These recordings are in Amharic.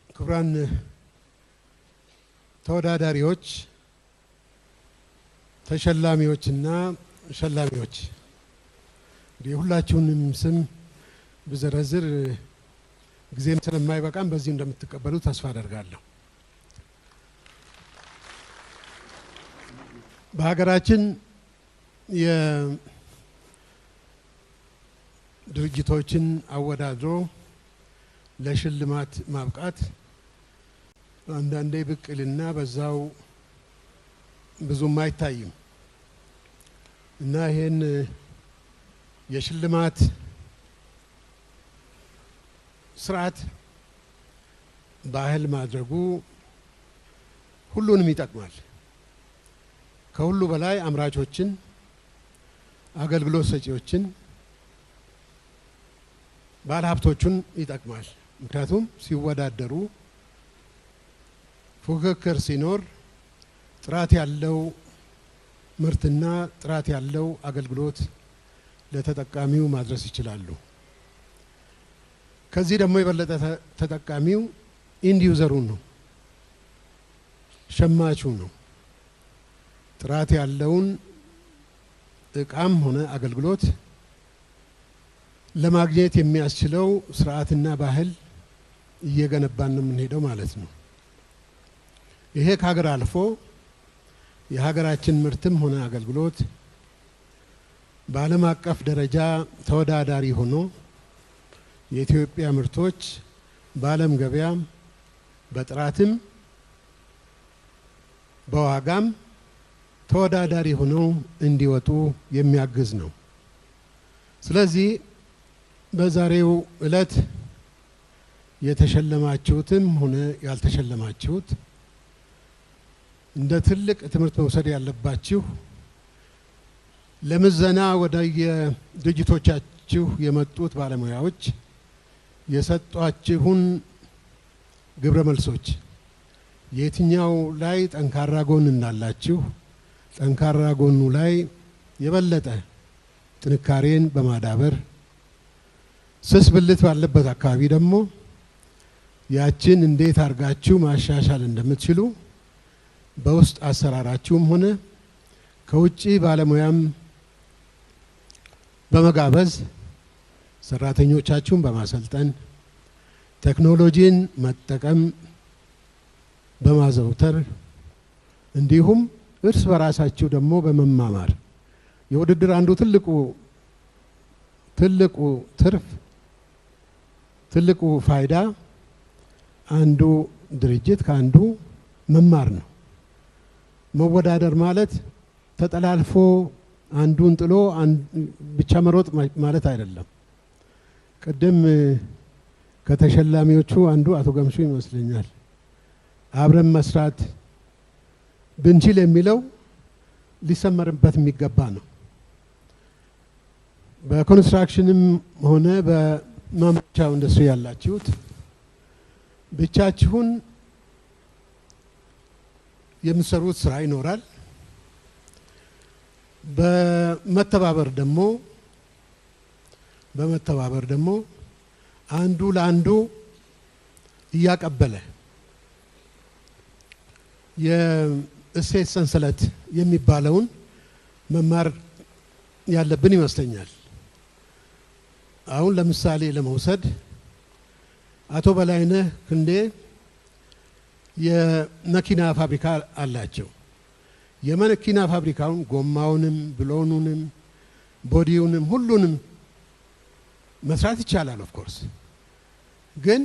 ክቡራን ተወዳዳሪዎች ተሸላሚዎችና ሸላሚዎች የሁላችሁንም ስም ብዘረዝር ጊዜም ስለማይበቃም በዚህ እንደምትቀበሉ ተስፋ አደርጋለሁ። በሀገራችን የድርጅቶችን አወዳድሮ ለሽልማት ማብቃት አንዳንዴ ብቅልና በዛው ብዙም አይታይም እና ይሄን የሽልማት ስርዓት ባህል ማድረጉ ሁሉንም ይጠቅማል። ከሁሉ በላይ አምራቾችን፣ አገልግሎት ሰጪዎችን፣ ባለሀብቶችን ይጠቅማል። ምክንያቱም ሲወዳደሩ ፉክክር ሲኖር ጥራት ያለው ምርትና ጥራት ያለው አገልግሎት ለተጠቃሚው ማድረስ ይችላሉ። ከዚህ ደግሞ የበለጠ ተጠቃሚው ኢንድ ዩዘሩ ነው፣ ሸማቹ ነው። ጥራት ያለውን እቃም ሆነ አገልግሎት ለማግኘት የሚያስችለው ስርዓትና ባህል እየገነባን ነው የምንሄደው ማለት ነው። ይሄ ከሀገር አልፎ የሀገራችን ምርትም ሆነ አገልግሎት በዓለም አቀፍ ደረጃ ተወዳዳሪ ሆኖ የኢትዮጵያ ምርቶች በዓለም ገበያ በጥራትም በዋጋም ተወዳዳሪ ሆነው እንዲወጡ የሚያግዝ ነው። ስለዚህ በዛሬው ዕለት የተሸለማችሁትም ሆነ ያልተሸለማችሁት እንደ ትልቅ ትምህርት መውሰድ ያለባችሁ ለምዘና ወደ የድርጅቶቻችሁ የመጡት ባለሙያዎች የሰጧችሁን ግብረ መልሶች የትኛው ላይ ጠንካራ ጎን እንዳላችሁ ጠንካራ ጎኑ ላይ የበለጠ ጥንካሬን በማዳበር ስስ ብልት ባለበት አካባቢ ደግሞ ያችን እንዴት አርጋችሁ ማሻሻል እንደምትችሉ በውስጥ አሰራራችሁም ሆነ ከውጪ ባለሙያም በመጋበዝ ሰራተኞቻችሁን በማሰልጠን ቴክኖሎጂን መጠቀም በማዘውተር እንዲሁም እርስ በራሳችሁ ደግሞ በመማማር የውድድር አንዱ ትልቁ ትርፍ ትልቁ ፋይዳ አንዱ ድርጅት ከአንዱ መማር ነው። መወዳደር ማለት ተጠላልፎ አንዱን ጥሎ ብቻ መሮጥ ማለት አይደለም። ቀደም ከተሸላሚዎቹ አንዱ አቶ ገምሹ ይመስለኛል አብረን መስራት ብንችል የሚለው ሊሰመርበት የሚገባ ነው። በኮንስትራክሽንም ሆነ በማምረቻው ኢንዱስትሪ ያላችሁት ብቻችሁን የምትሰሩት ስራ ይኖራል። በመተባበር ደግሞ አንዱ ለአንዱ እያቀበለ የእሴት ሰንሰለት የሚባለውን መማር ያለብን ይመስለኛል። አሁን ለምሳሌ ለመውሰድ አቶ በላይነህ ክንዴ የመኪና ፋብሪካ አላቸው። የመኪና ፋብሪካውን ጎማውንም ብሎኑንም ቦዲውንም ሁሉንም መስራት ይቻላል። ኦፍ ኮርስ ግን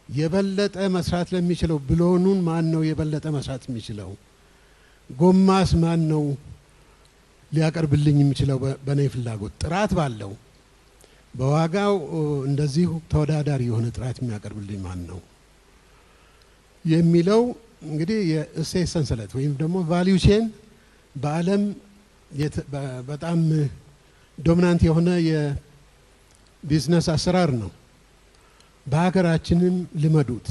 የበለጠ መስራት ለሚችለው ብሎኑን ማን ነው የበለጠ መስራት የሚችለው? ጎማስ ማን ነው ሊያቀርብልኝ የሚችለው? በኔ ፍላጎት ጥራት ባለው በዋጋው እንደዚሁ ተወዳዳሪ የሆነ ጥራት የሚያቀርብልኝ ማን ነው የሚለው እንግዲህ የእሴት ሰንሰለት ወይም ደግሞ ቫልዩ ቼን በዓለም በጣም ዶሚናንት የሆነ የቢዝነስ አሰራር ነው። በሀገራችን ልመዱት።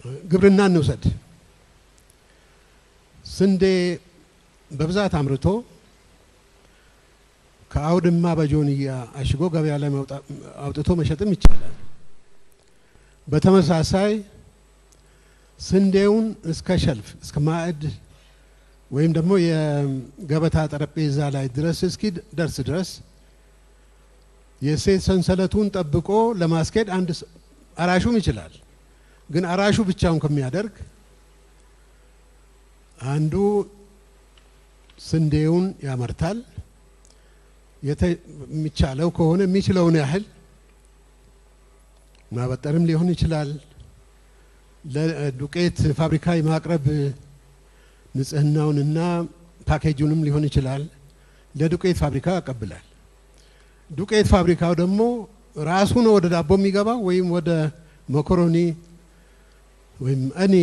የግብርና እንውሰድ። ስንዴ በብዛት አምርቶ ከአውድማ በጆንያ አሽጎ ገበያ ላይ አውጥቶ መሸጥም ይቻላል። በተመሳሳይ ስንዴውን እስከ ሸልፍ እስከ ማዕድ ወይም ደግሞ የገበታ ጠረጴዛ ላይ ድረስ እስኪ ደርስ ድረስ የእሴት ሰንሰለቱን ጠብቆ ለማስኬድ አንድ አራሹም ይችላል። ግን አራሹ ብቻውን ከሚያደርግ አንዱ ስንዴውን ያመርታል፣ የሚቻለው ከሆነ የሚችለውን ያህል ማበጠርም ሊሆን ይችላል፣ ለዱቄት ፋብሪካ የማቅረብ ንጽህናውንና ፓኬጁንም ሊሆን ይችላል፣ ለዱቄት ፋብሪካ ያቀብላል። ዱቄት ፋብሪካው ደግሞ ራሱ ነው ወደ ዳቦ የሚገባው ወይም ወደ መኮሮኒ ወይም እኔ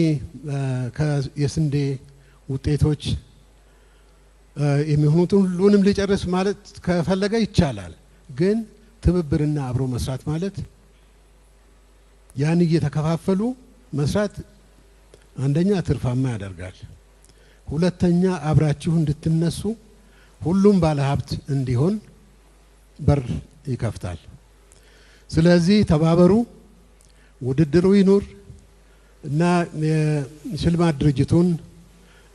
የስንዴ ውጤቶች የሚሆኑትን ሁሉንም ሊጨርስ ማለት ከፈለገ ይቻላል። ግን ትብብርና አብሮ መስራት ማለት ያን እየተከፋፈሉ መስራት አንደኛ ትርፋማ ያደርጋል፣ ሁለተኛ አብራችሁ እንድትነሱ ሁሉም ባለሀብት እንዲሆን በር ይከፍታል። ስለዚህ ተባበሩ፣ ውድድሩ ይኑር እና የሽልማት ድርጅቱን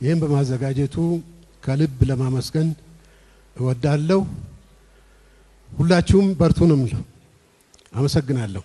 ይህን በማዘጋጀቱ ከልብ ለማመስገን እወዳለሁ። ሁላችሁም በርቱ ነው የምለው። አመሰግናለሁ።